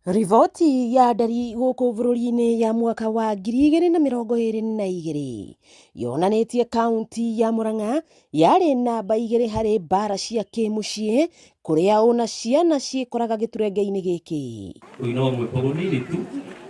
Riboti ya ndari gũkũ bũrũri-inĩ ya mwaka wa 2022 yonanĩtie kaunti ya Murang'a yarĩ namba 2 harĩ mbara cia kĩmũciĩ kũrĩa ona ciana ciĩkoraga gĩturenge-inĩ gĩkĩ.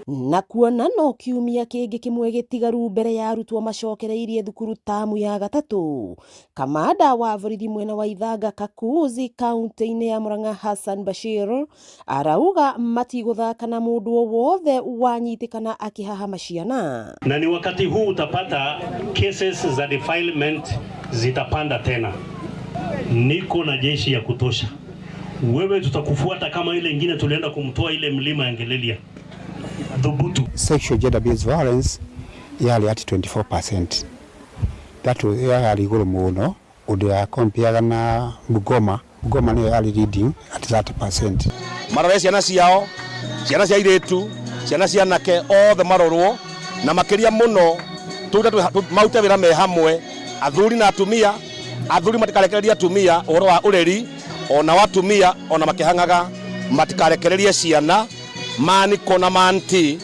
Na kuona no kiumia kĩngĩ kĩmwe gĩtigaru mbere ya arutwo macokereirie thukuru tamu ya gatatũ, kamanda wa borithi mwena wa Ithanga Kakuzi kaunti-inĩ ya Murang'a Hassan Bashir arauga matigũthaka na mũndũ o wothe wanyitĩkana akĩhahama ciana. Na ni wakati huu utapata cases za defilement zitapanda tena. Niko na jeshi ya kutosha. Wewe tutakufuata kama ile ingine tulienda kumtoa ile mlima ya Ngelelia. Sexual gender-based violence yali at 24%. That was yali iguru muno udia compare na Bungoma niyo yali leading at 30%. Marore ciana ciao, ciana cia iretu, ciana cia nake othe marorwo na makiria muno maute wira me hamwe, athuri na atumia, athuri matikarekereria atumia uhoro wa ureri, ona watumia ona makihangaga matikarekereria ciana mani kona manti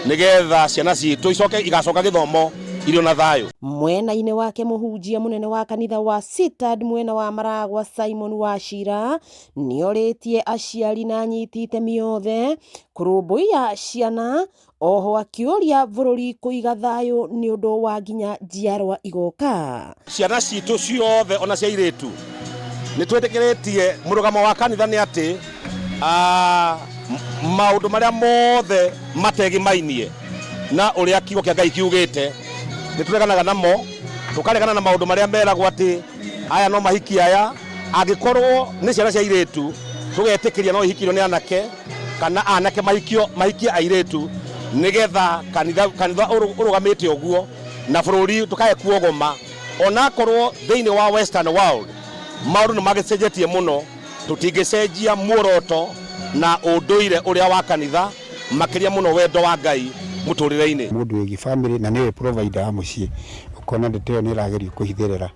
nigetha ciana citu icoke igacoka githomo irio na thayo. Mwena-inĩ wake mũhunjia mũnene wa kanitha wa Sitad mwena wa Maragwa Simon Wachira nĩorĩtie aciari na anyiti itemi othe kũrũmbũiya ciana, oho akĩũria bũrũri kũiga thayũ nĩ ũndũ wa nginya njiarwa igoka. Ciana citu ciothe ona cia iretu nĩtwĩtĩkĩrĩtie mũrũgamo wa kanitha nĩ atĩ maundu maria mothe mategimainie na uria kiugo kia Ngai kiugite nitureganaga namo, tukaregana na maundu maria meragwo ati aya no mahiki aya, angikorwo ni ciana cia iretu tugetikiria no ihikiro ni anake kana anake mahikia airetu nigetha kanitha urugamite uguo na bururi tukae kuogoma. Ona korwo thiini wa western world maundu ni magicenjetie muno, tutingicenjia muoroto na unduire uria wa kanitha makiria muno wendo wa Ngai muturire-ini. Mundu wigi family na niwe provider wa mucii ukona ndeteo ni ragerio kuhithirira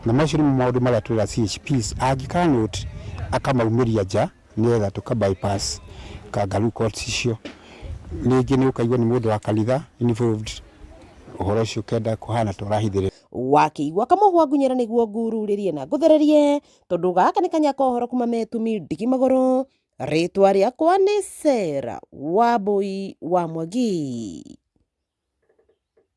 na macio ni maundu maria twira CHPs angikanute akamaumiria nja nigetha tuka bypass kangaru courts icio. Ningi ni ukaigwa ni mundu wa kanitha involved uhoro ucio kenda kuhana turahithirira wakĩigua kamũhwa ngunyĩra nĩguo ngururĩrie na ngũthererie tondu gaka nĩ kanyaka ũhoro kuma Metumi Ndigimagũrũ. Rĩtwa rĩakwa nĩ Sarah Wambui wa Mwangi.